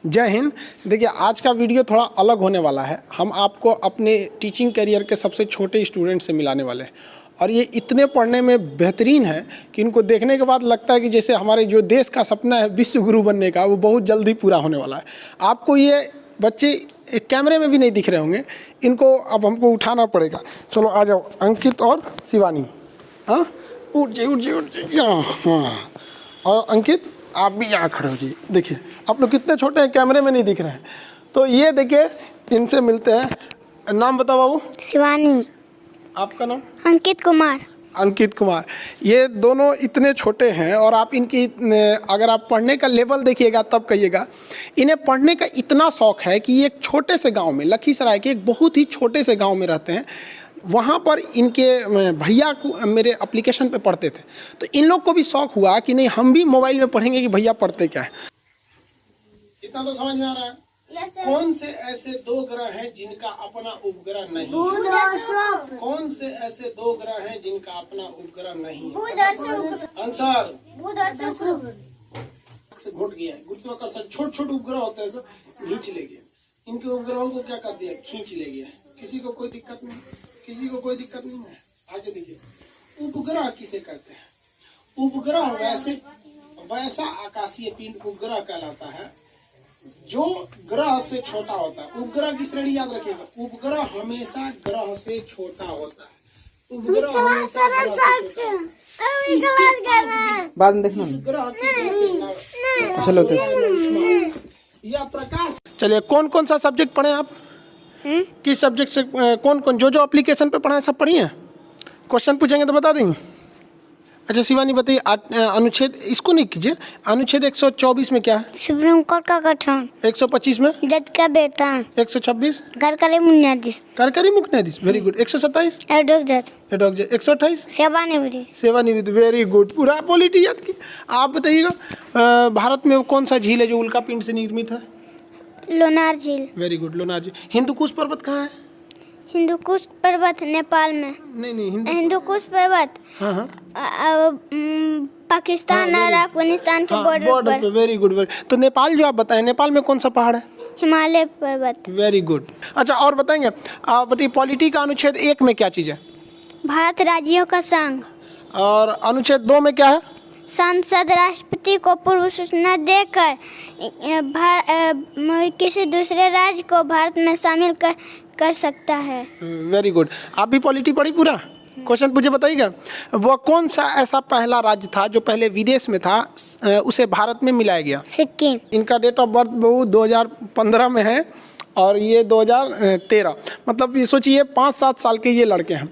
जय हिंद। देखिए, आज का वीडियो थोड़ा अलग होने वाला है। हम आपको अपने टीचिंग करियर के सबसे छोटे स्टूडेंट से मिलाने वाले हैं और ये इतने पढ़ने में बेहतरीन है कि इनको देखने के बाद लगता है कि जैसे हमारे जो देश का सपना है विश्व गुरु बनने का, वो बहुत जल्दी पूरा होने वाला है। आपको ये बच्चे एक कैमरे में भी नहीं दिख रहे होंगे, इनको अब हमको उठाना पड़ेगा। चलो आ जाओ, अंकित और शिवानी। हाँ, उठ जाइए यहाँ। हाँ, और अंकित आप भी यहाँ खड़े हो जाइए। देखिए आप लोग कितने छोटे हैं, कैमरे में नहीं दिख रहे हैं। तो ये देखिए, इनसे मिलते हैं। नाम बताओ बाबू। शिवानी। आपका नाम? अंकित कुमार। अंकित कुमार। ये दोनों इतने छोटे हैं और आप इनकी अगर आप पढ़ने का लेवल देखिएगा तब कहिएगा। इन्हें पढ़ने का इतना शौक है कि ये एक छोटे से गांव में, लखीसराय के एक बहुत ही छोटे से गांव में रहते हैं। वहाँ पर इनके भैया को मेरे एप्लीकेशन पे पढ़ते थे, तो इन लोग को भी शौक हुआ कि नहीं हम भी मोबाइल में पढ़ेंगे कि भैया पढ़ते क्या है। इतना तो समझ में आ रहा है। कौन से ऐसे दो ग्रह हैं जिनका अपना उपग्रह नहीं है? कौन से ऐसे दो ग्रह हैं जिनका अपना उपग्रह नहीं है? आंसर से घुट गया। गुरुत्वाकर्षण छोटे उपग्रह होते हैं, सब खींच ले गया। इनके उपग्रहों को क्या कर दिया? खींच ले गया। किसी को कोई दिक्कत नहीं, किसी को कोई दिक्कत नहीं है। आगे देखिए, उपग्रह किसे कहते हैं? उपग्रह वैसा आकाशीय पिंड उपग्रह कहलाता है जो ग्रह से छोटा होता है। उपग्रह की श्रेणी याद रखिएगा, उपग्रह हमेशा ग्रह से छोटा होता है। उपग्रह हमेशा बाद में देखना चलो या प्रकाश। चलिए, कौन कौन सा सब्जेक्ट पढ़े आप? किस सब्जेक्ट से कौन कौन जो एप्लीकेशन पे पढ़ा है सब पढ़ी है? क्वेश्चन पूछेंगे तो बता देंगे। अच्छा शिवानी बताइए, अनुच्छेद इसको नहीं कीजिए। अनुच्छेद 124 में क्या है? सुप्रीम कोर्ट का गठन। 125 में जज का वेतन। 126 कार्यकारी न्यायाधीश। कार्यकारी मुख्य न्यायाधीश, वेरी गुड। 127 एडहॉक जज। 128 सेवानिवृत्ति। सेवानिवृत्ति, वेरी गुड। पूरा पॉलिटी याद की। आप बताइएगा, भारत में कौन सा झील है जो उल्का पिंड से निर्मित है? लोनार झील। वेरी गुड, लोनार झील। हिंदुकुश पर्वत कहाँ है? हिंदुकुश पर्वत नेपाल में। नहीं हिंदुकुश पर्वत हाँ पाकिस्तान और अफगानिस्तान के बॉर्डर पर। Very good, very. तो नेपाल जो आप बताएं, नेपाल में कौन सा पहाड़ है? हिमालय पर्वत। Very good. अच्छा और बताएंगे, आप बताइए पॉलिटी का अनुच्छेद 1 में क्या चीज़ है? भारत राज्यों का संघ। और अनुच्छेद 2 में क्या है? संसद राष्ट्रपति को पूर्व सूचना देकर किसी दूसरे राज्य को भारत में शामिल कर सकता है। Very good. आप भी पॉलिटी पढ़ी पूरा? क्वेश्चन पूछे बताइएगा, वो कौन सा ऐसा पहला राज्य था जो पहले विदेश में था, उसे भारत में मिलाया गया? सिक्किम। इनका डेट ऑफ बर्थ 2015 में है और ये 2013, मतलब ये सोचिए 5-7 साल के ये लड़के हैं।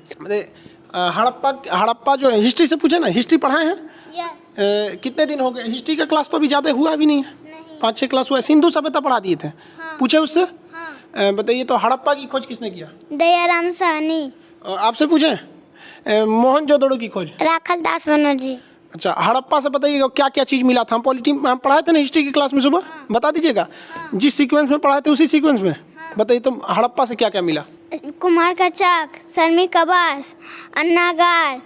हड़प्पा जो हिस्ट्री से पूछे ना, हिस्ट्री पढ़ाए हैं? यस। कितने दिन हो गए? हिस्ट्री का क्लास तो अभी ज़्यादा हुआ भी नहीं है, 5-6 क्लास हुआ है। सिंधु सभ्यता पढ़ा दिए थे। हाँ। पूछे उससे? हाँ। बताइए तो हड़प्पा की खोज किसने किया? दयाराम साहनी। और आपसे पूछे मोहनजोदड़ो की खोज? राखल दास बनर्जी। अच्छा, हड़प्पा से बताइएगा क्या क्या चीज़ मिला था? हम पॉलिटी में पढ़ाए थे ना हिस्ट्री की क्लास में सुबह। हाँ। बता दीजिएगा। हाँ। जिस सीक्वेंस में पढ़ाए थे उसी सीक्वेंस में। हाँ। बताइए तो हड़प्पा से क्या क्या मिला? कुमार का चाक, श्रमिक आवास, अन्नागार,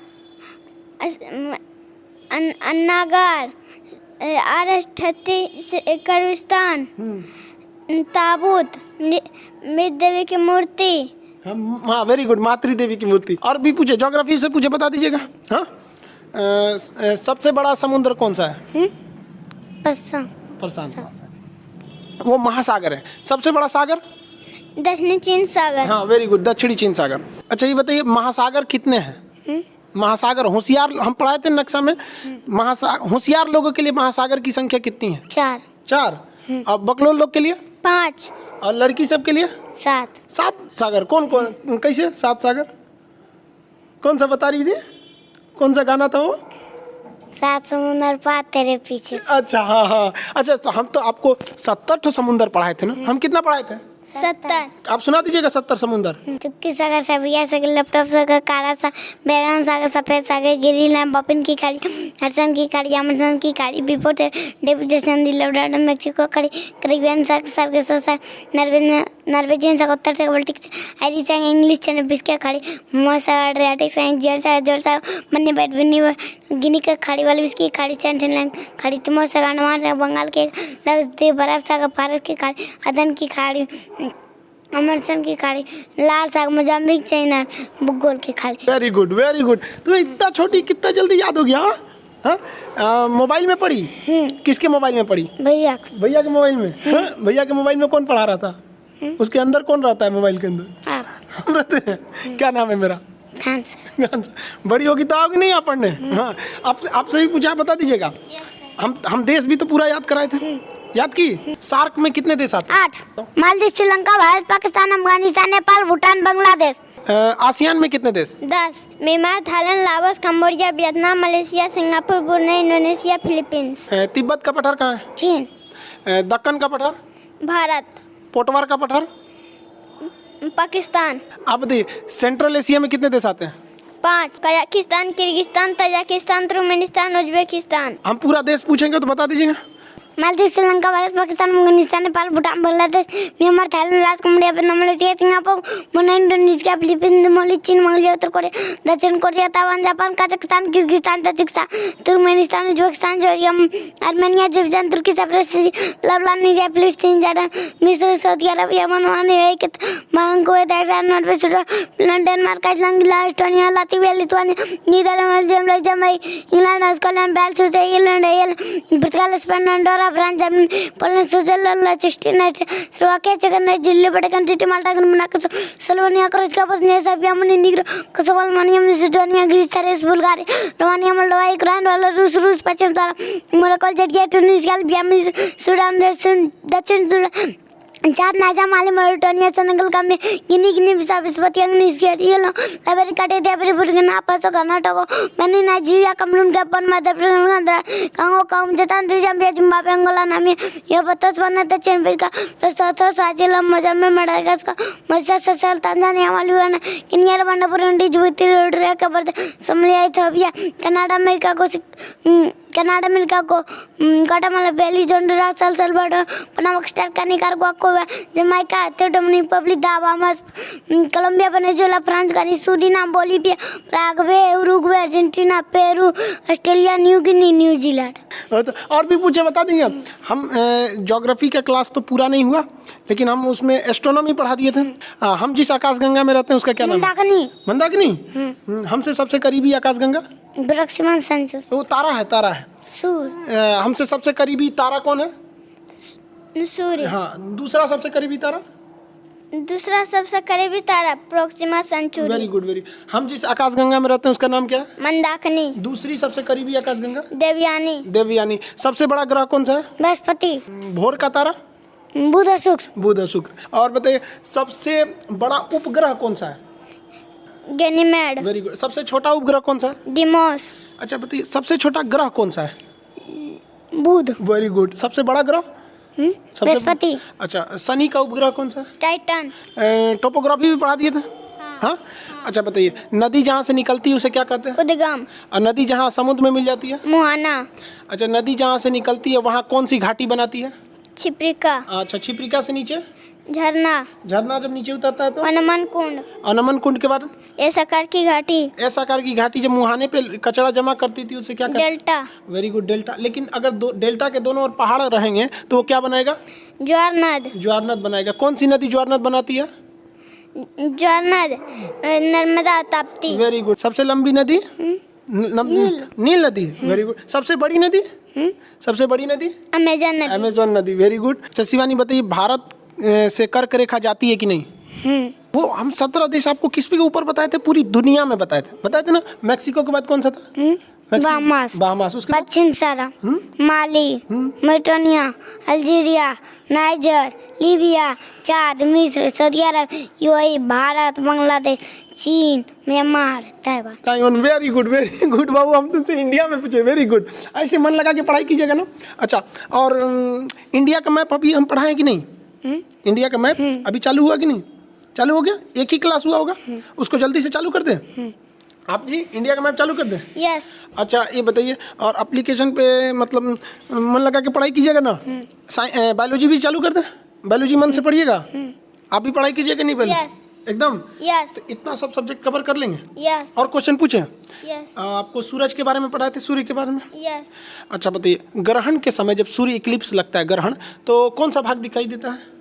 कब्रिस्तान, ताबूत, मृत देवी की मूर्ति। हाँ वेरी गुड, मातृ देवी की मूर्ति। और भी पूछे, ज्योग्राफी से पूछे बता दीजिएगा। हाँ, सबसे बड़ा समुद्र कौन सा है? प्रशांत। वो महासागर है। सबसे बड़ा सागर? दक्षिणी चीन सागर। हाँ वेरी गुड, दक्षिणी चीन सागर। अच्छा ये बताइए, महासागर कितने हैं? महासागर होशियार, हम पढ़ाए थे नक्शा में। होशियार लोगों के लिए महासागर की संख्या कितनी है? 4। और बकलोल लोग के लिए? 5। और लड़की सब के लिए? 7 सागर। कौन कौन, कैसे 7 सागर? कौन सा बता रही थी? कौन सा गाना था वो? 7 समुंदर पार तेरे पीछे। अच्छा हाँ। अच्छा तो हम तो आपको 70 समुंदर पढ़ाए थे ना। हम कितना पढ़ाए थे? 70। आप सुना दीजिएगा 70 समुंदर। चुटकी सागर, सबिया सागर, लैपटॉप सागर, काला सागर, बैरान सागर, सफेद सागर, गिरीलैंड, बपिन की खाड़ी, हरसन की खाड़ी, अमेजन की खाड़ी, बिफोर डेविड जैसन, लबनान, मेक्सिको खाड़ी, कैरिबियन सागर, नॉर्वे नॉर्वेजियन सा उत्तर से बाल्टिक आयरिश सा इंग्लिश चने बिस्के खाड़ी मोसा एड्रियाटिक सा जियन सा जोर सा मन्ने बैठ बिनी गिनी का खाड़ी वाली बिस्की खाड़ी सेंट्रल खाड़ी तिमोर सा अंडमान सा बंगाल के लक्षद्वीप बर्फ सा फारस की खाड़ी अदन की खाड़ी अमरसन की खाड़ी लाल साग मोजाम्बिक चाइना बुगोल की खाड़ी। Very good very good. तुम्हें इतना छोटी कितना जल्दी याद हो गया? हाँ, मोबाइल में पढ़ी? किसके मोबाइल में पढ़ी? भैया भैया के मोबाइल में? हाँ? भैया के मोबाइल में कौन पढ़ा रहा था? उसके अंदर कौन रहता है मोबाइल के अंदर? आप हम रहते हैं। क्या नाम है मेरा? खान सर। बड़ी होगी तो आओगी नहीं यहाँ पढ़ने? हाँ, आपसे भी पूछा, बता दीजिएगा। हम देश भी तो पूरा याद कराए थे, याद की? सार्क में कितने देश आते हैं? 8 मालदीव श्रीलंका भारत पाकिस्तान अफगानिस्तान नेपाल भूटान बांग्लादेश। आसियान में कितने देश? 10 Myanmar Thailand Laos Cambodia Vietnam Malaysia Singapore Brunei Indonesia Philippines. Tibet का पठार कहाँ है? चीन। दक्कन का पठार? भारत। पोटवार का पठार? पाकिस्तान। आप बताइए सेंट्रल एशिया में कितने देश आते हैं? 5 Kazakhstan Kyrgyzstan Tajikistan Turkmenistan Uzbekistan. हम पूरा देश पूछेंगे तो बता दीजिएगा। Maldives Sri Lanka Bharat Pakistan Afghanistan Nepal Bhutan Bangladesh Myanmar Thailand Laos Cambodia Vietnam Malaysia Singapore Brunei Indonesia Philippines Mauritius चीन मंगोलिया उत्तर कोरिया दक्षिण Korea Taiwan Japan Kazakhstan Kyrgyzstan Tajikistan Turkmenistan Uzbekistan Georgia Armenia Azerbaijan Turkey Cyprus Lebanon Niger फिलिस्तीन जॉर्डन मिस्र Saudi Arab Yemen Oman UAE Kuwait Iran Norway Switzerland Denmark Iceland गिलास Estonia Latvia Lithuania Netherland Belgium Luxembourg England Scotland Wales Ireland पुर्तगाल Spain Andorra France Germany Poland Switzerland लिechtenstein Slovakia चेक Republic country Malta Monaco Slovenia Croatia Bosnia Serbia Montenegro Kosovo Albania Macedonia Greece Thrace Bulgaria Romania Moldova Ukraine Belarus रूस पश्चिम Morocco Algeria Tunisia Albania Sudan दक्षिण Sudan Chad नाइजा Mali Mauritania Senegal Gambia Guinea Bissau Eswatini Niger Liberia काटे Burkina Faso Karnataka Benin Nigeria Cameroon Gabon Madhya Pradesh Congo Zambia Zimbabwe Angola Namibia Botswana दक्षिण Africa Lesotho Swaziland Mozambique Madagascar Mauritius Seychelles Tanzania Maldives Kenya Rwanda Burundi Djibouti Eritrea Cape Verde Somalia Ethiopia Canada America को Guatemala Belize Honduras El Salvador Panama Costa Rica Nicaragua Cuba Jamaica Dominican Republic Bahamas Colombia Venezuela France Guiana Suriname Bolivia Paraguay Uruguay Argentina Peru Australia New Guinea New Zealand. और भी पूछे बता देंगे। हम geography का class तो पूरा नहीं हुआ लेकिन हम उसमें एस्ट्रोनॉमी पढ़ा दिए थे। हम जिस आकाशगंगा में रहते हैं उसका क्या नाम है? मंदाकिनी। हमसे सबसे करीबी आकाशगंगा प्रोक्सिमा सेंचुरी। वो तारा है सूर्य। हमसे सबसे करीबी तारा कौन है? सूर्य। हाँ, दूसरा सबसे करीबी तारा प्रोक्सिमा सेंचुरी। वेरी गुड हम जिस आकाशगंगा में रहते हैं उसका नाम क्या है? मंदाकिनी। दूसरी सबसे करीबी आकाशगंगा? देवयानी। सबसे बड़ा ग्रह कौन सा है? बृहस्पति। भोर का तारा? बुध और शुक्र। और बताइए सबसे बड़ा उपग्रह कौन सा है? गैनीमेड। Very good. सबसे छोटा उपग्रह कौन सा है? डिमोस। अच्छा बताइए सबसे छोटा ग्रह कौन सा है? बुध। Very good. सबसे बड़ा ग्रह? बृहस्पति। अच्छा शनि का उपग्रह कौन सा है? टाइटन। टोपोग्राफी भी पढ़ा दिए थे। हाँ? अच्छा बताइए नदी जहाँ से निकलती है उसे क्या कहते हैं? उद्गम। और नदी जहाँ समुद्र में मिल जाती है? मुहाना। अच्छा नदी जहाँ से निकलती है वहाँ कौन सी घाटी बनाती है? छिप्रिका। अच्छा छिप्रिका से नीचे? झरना जब नीचे उतरता है तो? अनमन कुंड के बाद? ऐसा आकार की घाटी जब मुहाने पे कचरा जमा करती थी उसे क्या कहते हैं? डेल्टा। Very good delta. लेकिन अगर डेल्टा के दोनों ओर पहाड़ रहेंगे तो वो क्या बनाएगा? ज्वार नद बनाएगा। कौन सी नदी ज्वार नद बनाती है? नर्मदा ताप्ती। Very good. सबसे लंबी नदी? नील नदी। Very good. सबसे बड़ी नदी? अमेज़न नदी। Very good. अच्छा शिवानी बताइए भारत से कर्क रेखा जाती है कि नहीं? वो हम 17 देश आपको किस पे ऊपर बताए थे? पूरी दुनिया में बताए थे ना। मैक्सिको के बाद कौन सा था? बहामास। उसके पश्चिम सारा माली मॉरिटानिया अल्जीरिया नाइजर लीबिया चाद मिस्र सऊदी अरब यूएई भारत बांग्लादेश चीन म्यांमार ताइवान। वेरी गुड बाबू। हम तुमसे इंडिया में पूछे। Very good. ऐसे मन लगा के पढ़ाई कीजिएगा ना। अच्छा और इंडिया का मैप अभी हम पढ़ाएं कि नहीं? इंडिया का मैप अभी चालू हुआ कि नहीं? चालू हो गया। एक ही क्लास हुआ होगा। उसको जल्दी से चालू कर दे। आप जी इंडिया का मैप चालू कर दे। यस। अच्छा ये बताइए और एप्लीकेशन पे मतलब मन लगा के पढ़ाई कीजिएगा ना। बायोलॉजी भी चालू कर दे। बायोलॉजी मन से पढ़िएगा। आप भी पढ़ाई कीजिएगा नहीं पहले? Yes. एकदम? Yes. तो इतना सब सब्जेक्ट कवर कर लेंगे? Yes. और क्वेश्चन पूछे? Yes. आपको सूरज के बारे में पढ़ाए थे, सूर्य के बारे में? Yes. अच्छा बताइए, ग्रहण के समय जब सूर्य इक्लिप्स लगता है, ग्रहण, तो कौन सा भाग दिखाई देता है?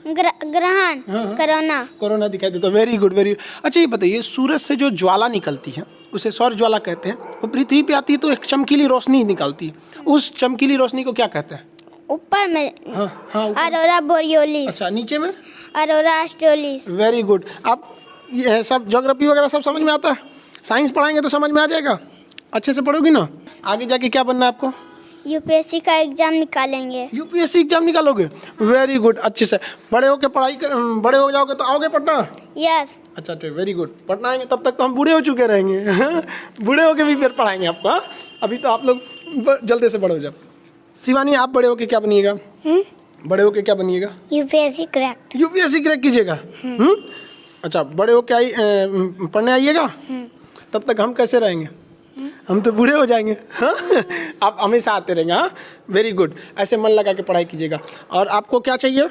ग्रहण, कोरोना। कोरोना दिखाई देता है। Very good, very. अच्छा ये बताइए, सूरज से जो ज्वाला निकलती है उसे सौर ज्वाला कहते हैं, वो पृथ्वी पे आती है तो एक चमकीली रोशनी निकलती है, उस चमकीली रोशनी को क्या कहते हैं? ऊपर में हाँ हाँ, ऊपर। अरोरा बोरियोलिस। अच्छा, नीचे में? अरोरा ऑस्ट्रेलिस। Very good. आप ये सब ज्योग्राफी वगैरह सब समझ में आता है? साइंस पढ़ाएंगे तो समझ में आ जाएगा? अच्छे से पढ़ोगी ना? आगे जाके क्या बनना है आपको? यूपीएससी का एग्जाम निकालेंगे। यूपीएससी एग्जाम निकालोगे? वेरी गुड, अच्छे से। बड़े होके बड़े हो जाओगे तो आओगे पढ़ना? यस। अच्छा ठीक, वेरी गुड। पढ़ना आएंगे तब तक तो हम बूढ़े हो चुके रहेंगे। बूढ़े होके भी फिर पढ़ाएंगे आपको। हाँ? अभी तो आप लोग जल्दी से बड़े हो जाओ। शिवानी, आप बड़े होके क्या बनिएगा? बड़े होके क्या बनिएगा? UPSC crack. यूपीएससी क्रैक कीजिएगा? अच्छा, बड़े होके पढ़ने आइएगा? तब तक हम कैसे रहेंगे? हम तो बूढ़े हो जाएंगे। हाँ? आप हमेशा आते रहेंगे। हाँ, वेरी गुड। ऐसे मन लगा के पढ़ाई कीजिएगा। और आपको क्या चाहिए?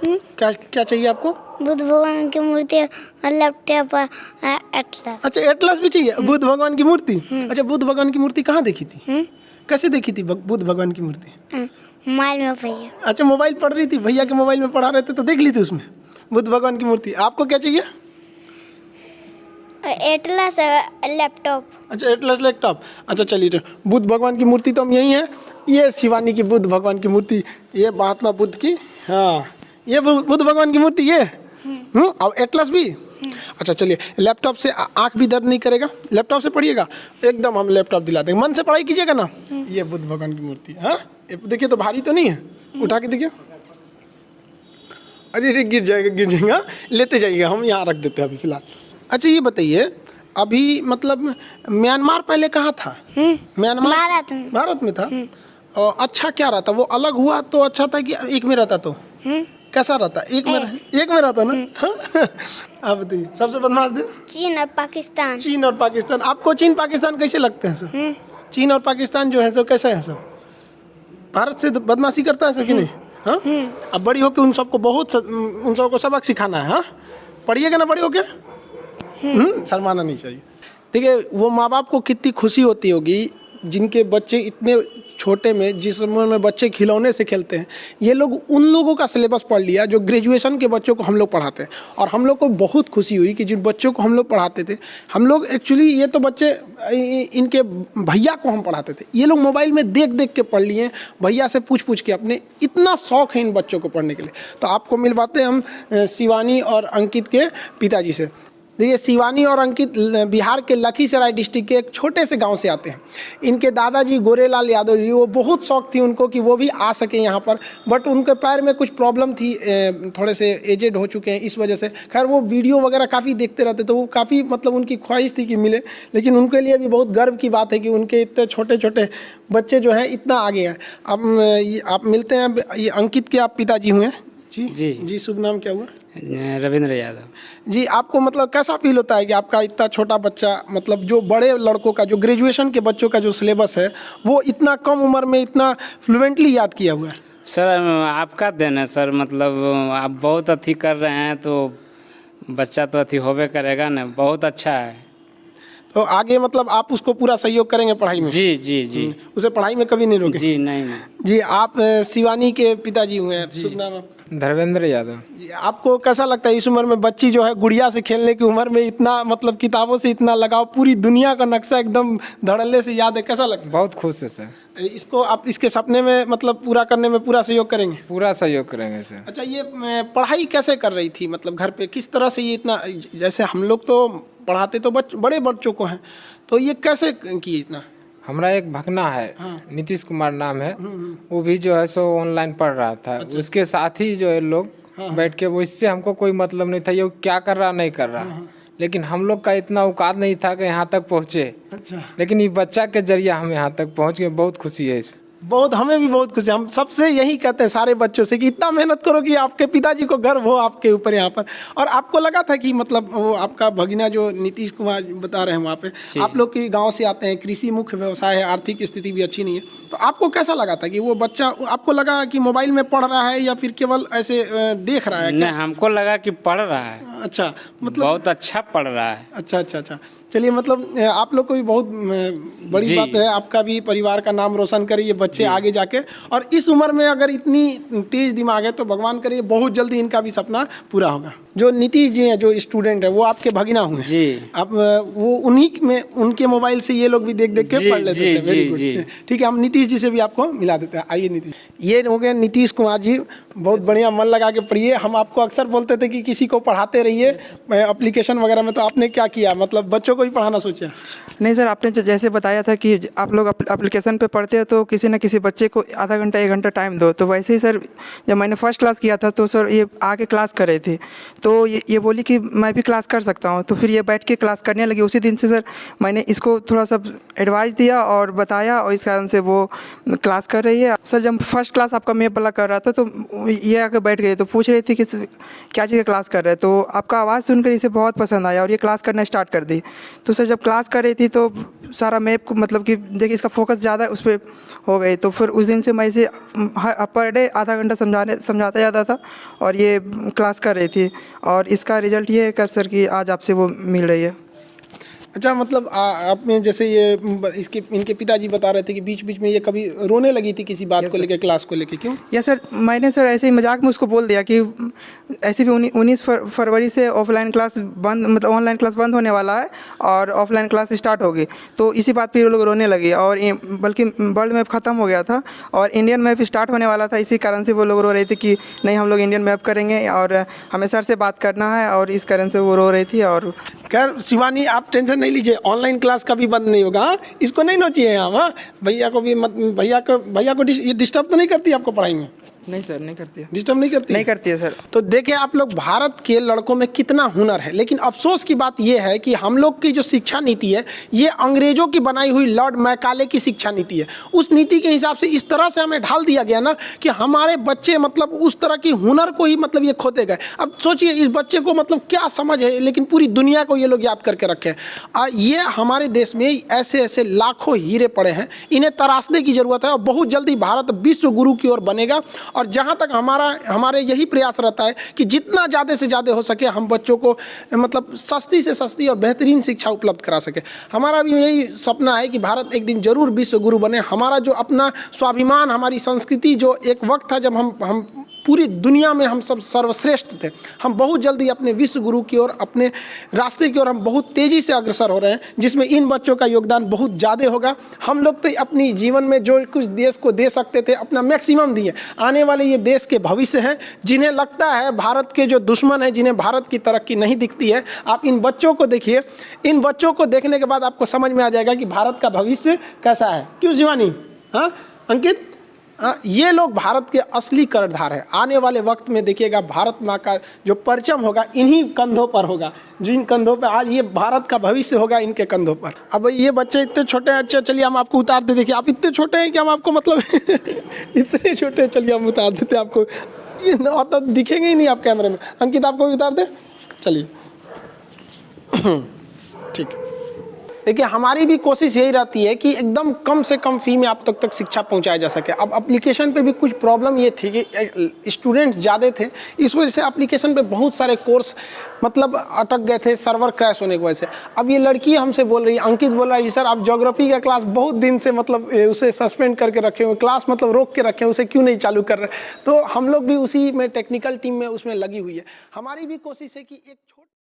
क्या क्या चाहिए आपको? बुद्ध भगवान की मूर्ति और लैपटॉप एटलस। अच्छा, एटलस भी चाहिए? बुद्ध भगवान की मूर्ति? अच्छा, बुद्ध भगवान की मूर्ति कहाँ देखी थी? कैसे देखी थी बुद्ध भगवान की मूर्ति? मोबाइल में भैया। अच्छा, मोबाइल पढ़ रही थी, भैया के मोबाइल में पढ़ा रहे थे तो देख ली थी उसमें बुद्ध भगवान की मूर्ति। आपको क्या चाहिए? Atlas laptop. अच्छा, एटलस लैपटॉप। अच्छा चलिए, बुद्ध भगवान की मूर्ति तो हम यही है। ये शिवानी की बुद्ध भगवान की मूर्ति, ये महात्मा बुद्ध की, हाँ ये बुद्ध भगवान की मूर्ति ये। और एटलस भी। अच्छा चलिए, लैपटॉप से आंख भी दर्द नहीं करेगा? लैपटॉप से पढ़िएगा एकदम, हम लैपटॉप दिला देंगे। मन से पढ़ाई कीजिएगा ना? ये बुद्ध भगवान की मूर्ति। हाँ, देखिए तो भारी तो नहीं है, उठा के देखिए। अरे गिर जाएगा। लेते जाइएगा, हम यहाँ रख देते हैं अभी फिलहाल। अच्छा ये बताइए, अभी मतलब म्यांमार पहले कहाँ था? म्यांमार भारत में था। और अच्छा क्या रहता? वो अलग हुआ तो अच्छा था कि एक में रहता तो कैसा रहता? एक में रहता ना? आप बताइए, सबसे बदमाश देश? चीन और पाकिस्तान। चीन और पाकिस्तान। आपको चीन पाकिस्तान कैसे लगते हैं सर? चीन और पाकिस्तान जो है सो कैसा है सर? भारत से बदमाशी करता है सर कि नहीं? हाँ, अब बड़ी होके उन सबको सबक सिखाना है। हाँ, पढ़िएगा ना बड़ी होके? शर्माना नहीं चाहिए। देखिए, वो माँ बाप को कितनी खुशी होती होगी जिनके बच्चे इतने छोटे में, जिस उम्र में बच्चे खिलौने से खेलते हैं, ये लोग उन लोगों का सिलेबस पढ़ लिया जो ग्रेजुएशन के बच्चों को हम लोग पढ़ाते हैं। और हम लोग को बहुत खुशी हुई कि जिन बच्चों को हम लोग पढ़ाते थे, हम लोग एक्चुअली ये तो बच्चे इनके भैया को हम पढ़ाते थे, ये लोग मोबाइल में देख देख के पढ़ लिए, भैया से पूछ के अपने। इतना शौक है इन बच्चों को पढ़ने के लिए। तो आपको मिलवाते हैं हम शिवानी और अंकित के पिताजी से। देखिए, शिवानी और अंकित बिहार के लखीसराय डिस्ट्रिक्ट के एक छोटे से गांव से आते हैं। इनके दादाजी गोरेलाल यादव जी, वो बहुत शौक थी उनको कि वो भी आ सके यहाँ पर, बट उनके पैर में कुछ प्रॉब्लम थी, थोड़े से एजेड हो चुके हैं, इस वजह से। खैर, वो वीडियो वगैरह काफ़ी देखते रहते, तो वो काफ़ी मतलब उनकी ख्वाहिश थी कि मिले। लेकिन उनके लिए भी बहुत गर्व की बात है कि उनके इतने छोटे छोटे बच्चे जो हैं इतना आगे हैं। अब आप मिलते हैं, ये अंकित के आप पिताजी हुए? जी, शुभ नाम क्या हुआ? रविंद्र यादव। जी, आपको मतलब कैसा फील होता है कि आपका इतना छोटा बच्चा, मतलब जो बड़े लड़कों का, जो ग्रेजुएशन के बच्चों का जो सिलेबस है, वो इतना कम उम्र में इतना फ्लुएंटली याद किया हुआ है? सर, आपका देन है सर, मतलब आप बहुत अथी कर रहे हैं तो बच्चा तो अथी होबे करेगा ना। बहुत अच्छा है। तो आगे मतलब आप उसको पूरा सहयोग करेंगे पढ़ाई में? जी। उसे पढ़ाई में कभी नहीं रोके? जी नहीं। जी, आप शिवानी के पिताजी हुए हैं। शुभ नाम आपका? धर्मेंद्र यादव। जी, आपको कैसा लगता है इस उम्र में बच्ची जो है गुड़िया से खेलने की उम्र में इतना मतलब किताबों से इतना लगाव, पूरी दुनिया का नक्शा एकदम धड़ल्ले से याद है, कैसा लगता है? बहुत खुश है सर। इसको आप इसके सपने में मतलब पूरा करने में पूरा सहयोग करेंगे? पूरा सहयोग करेंगे सर। अच्छा, ये पढ़ाई कैसे कर रही थी, मतलब घर पे किस तरह से ये इतना, जैसे हम लोग तो पढ़ाते तो बड़े बच्चों को हैं, तो ये कैसे किए इतना? हमारा एक भगना है, नीतीश कुमार नाम है, वो भी जो है सो ऑनलाइन पढ़ रहा था। अच्छा। उसके साथ ही जो है लोग बैठ के, वो इससे हमको कोई मतलब नहीं था ये क्या कर रहा नहीं कर रहा, लेकिन हम लोग का इतना औकात नहीं था कि यहाँ तक पहुँचे। अच्छा। लेकिन ये बच्चा के जरिए हम यहाँ तक पहुँच गए, बहुत खुशी है इसमें। बहुत, हमें भी बहुत खुशी, हम सबसे यही कहते हैं सारे बच्चों से कि इतना मेहनत करो कि आपके पिताजी को गर्व हो आपके ऊपर यहाँ पर। और आपको लगा था कि मतलब वो आपका भगिना जो नीतीश कुमार बता रहे हैं वहाँ पे, आप लोग के गांव से आते हैं, कृषि मुख्य व्यवसाय है, आर्थिक स्थिति भी अच्छी नहीं है, तो आपको कैसा लगा था कि वो बच्चा, आपको लगा कि मोबाइल में पढ़ रहा है या फिर केवल ऐसे देख रहा है? नहीं, हमको लगा कि पढ़ रहा है। अच्छा, मतलब बहुत अच्छा पढ़ रहा है। अच्छा अच्छा अच्छा, चलिए, मतलब आप लोग को भी बहुत बड़ी बात है, आपका भी परिवार का नाम रोशन करे ये बच्चे आगे जाके। और इस उम्र में अगर इतनी तेज दिमाग है तो भगवान करे बहुत जल्दी इनका भी सपना पूरा होगा। जो नीतीश जी हैं, जो स्टूडेंट है, वो आपके भगिना हुए जी। आप वो उन्हीं में, उनके मोबाइल से ये लोग भी देख देख के पढ़ लेते थे। वेरी गुड, ठीक है, हम नीतीश जी से भी आपको मिला देते हैं। आइए नीतीश, ये हो गए नीतीश कुमार जी, बहुत बढ़िया, मन लगा के पढ़िए। हम आपको अक्सर बोलते थे कि किसी को पढ़ाते रहिए एप्लीकेशन वगैरह में, तो आपने क्या किया, मतलब बच्चों को ही पढ़ाना सोचा? नहीं सर, आपने जैसे बताया था कि आप लोग एप्लीकेशन पे पढ़ते हैं तो किसी न किसी बच्चे को आधा घंटा 1 घंटा टाइम दो। तो वैसे ही सर, जब मैंने फर्स्ट क्लास किया था तो सर ये आके क्लास कर रहे थे, तो ये बोली कि मैं भी क्लास कर सकता हूँ, तो फिर ये बैठ के क्लास करने लगी। उसी दिन से सर मैंने इसको थोड़ा सा एडवाइस दिया और बताया, और इस कारण से वो क्लास कर रही है। सर जब फर्स्ट क्लास आपका मैप वाला कर रहा था तो ये आके बैठ गई, तो पूछ रही थी कि क्या चीज़ का क्लास कर रहे हैं, तो आपका आवाज़ सुनकर इसे बहुत पसंद आया और ये क्लास करना स्टार्ट कर दी। तो सर जब क्लास कर रही थी तो सारा मैप को, मतलब कि देखिए इसका फोकस ज़्यादा उस पर हो गई, तो फिर उस दिन से मैं इसे पर डे आधा घंटा समझाता जाता था और ये क्लास कर रही थी। और इसका रिजल्ट ये है कि सर कि आज आपसे वो मिल रही है। अच्छा, मतलब आपने जैसे ये इनके पिताजी बता रहे थे कि बीच बीच में ये कभी रोने लगी थी किसी बात को लेकर, क्लास को लेकर, क्यों? या सर मैंने सर ऐसे ही मजाक में उसको बोल दिया कि ऐसे भी 19 फरवरी से ऑफलाइन क्लास बंद, मतलब ऑनलाइन क्लास बंद होने वाला है और ऑफलाइन क्लास स्टार्ट होगी। तो इसी बात पे ये लोग रोने लगे, और बल्कि वर्ल्ड मैप ख़त्म हो गया था और इंडियन मैप स्टार्ट होने वाला था। इसी कारण से वो लोग रो रहे थे कि नहीं, हम लोग इंडियन मैप करेंगे और हमें सर से बात करना है, और इस कारण से वो रो रही थी। और खैर शिवानी, आप टेंशन नहीं लीजिए, ऑनलाइन क्लास कभी बंद नहीं होगा। इसको नहीं नोचिए हम, भैया को भी मत, भैया को ये डिस्टर्ब तो नहीं करती आपको पढ़ाई में? नहीं सर, नहीं करती है। डिस्टर्ब नहीं करती? नहीं करती है सर। तो देखें आप लोग, भारत के लड़कों में कितना हुनर है, लेकिन अफसोस की बात यह है कि हम लोग की जो शिक्षा नीति है ये अंग्रेजों की बनाई हुई लॉर्ड मैकाले की शिक्षा नीति है। उस नीति के हिसाब से इस तरह से हमें ढाल दिया गया ना कि हमारे बच्चे मतलब उस तरह की हुनर को ही मतलब ये खोते गए। अब सोचिए इस बच्चे को मतलब क्या समझ है, लेकिन पूरी दुनिया को ये लोग याद करके रखे हैं। ये हमारे देश में ऐसे ऐसे लाखों हीरे पड़े हैं, इन्हें तराशने की जरूरत है और बहुत जल्दी भारत विश्व गुरु की ओर बनेगा। और जहाँ तक हमारे यही प्रयास रहता है कि जितना ज़्यादा से ज़्यादा हो सके हम बच्चों को मतलब सस्ती से सस्ती और बेहतरीन शिक्षा उपलब्ध करा सके। हमारा भी यही सपना है कि भारत एक दिन जरूर विश्व गुरु बने। हमारा जो अपना स्वाभिमान, हमारी संस्कृति, जो एक वक्त था जब हम पूरी दुनिया में हम सब सर्वश्रेष्ठ थे, हम बहुत जल्दी अपने विश्व गुरु की ओर, अपने रास्ते की ओर हम बहुत तेज़ी से अग्रसर हो रहे हैं, जिसमें इन बच्चों का योगदान बहुत ज़्यादा होगा। हम लोग तो अपनी जीवन में जो कुछ देश को दे सकते थे अपना मैक्सिमम दिए। आने वाले ये देश के भविष्य हैं, जिन्हें लगता है भारत के जो दुश्मन हैं, जिन्हें भारत की तरक्की नहीं दिखती है, आप इन बच्चों को देखिए। इन बच्चों को देखने के बाद आपको समझ में आ जाएगा कि भारत का भविष्य कैसा है। क्यों शिवानी? हाँ अंकित, ये लोग भारत के असली कर्णधार है। आने वाले वक्त में देखिएगा भारत माँ का जो परचम होगा इन्हीं कंधों पर होगा, जिन कंधों पर आज ये भारत का भविष्य होगा, इनके कंधों पर। अब ये बच्चे इतने छोटे हैं, अच्छा चलिए हम आपको उतार दे। देखिए आप इतने छोटे हैं कि हम आपको मतलब इतने छोटे, चलिए हम उतार देते आपको, ये तो दिखेंगे ही नहीं आप कैमरे में। अंकित आपको भी उतार दे, चलिए ठीक। देखिए हमारी भी कोशिश यही रहती है कि एकदम कम से कम फी में आप तक शिक्षा पहुंचाया जा सके। अब एप्लीकेशन पे भी कुछ प्रॉब्लम ये थी कि स्टूडेंट ज़्यादा थे, इस वजह से एप्लीकेशन पे बहुत सारे कोर्स मतलब अटक गए थे सर्वर क्रैश होने की वजह से। अब ये लड़की हमसे बोल रही है, अंकित बोल रहा है सर आप ज्योग्राफी का क्लास बहुत दिन से मतलब उसे सस्पेंड करके रखे हुए, क्लास मतलब रोक के रखे हैं, उसे क्यों नहीं चालू कर रहे। तो हम लोग भी उसी में टेक्निकल टीम में उसमें लगी हुई है। हमारी भी कोशिश है कि एक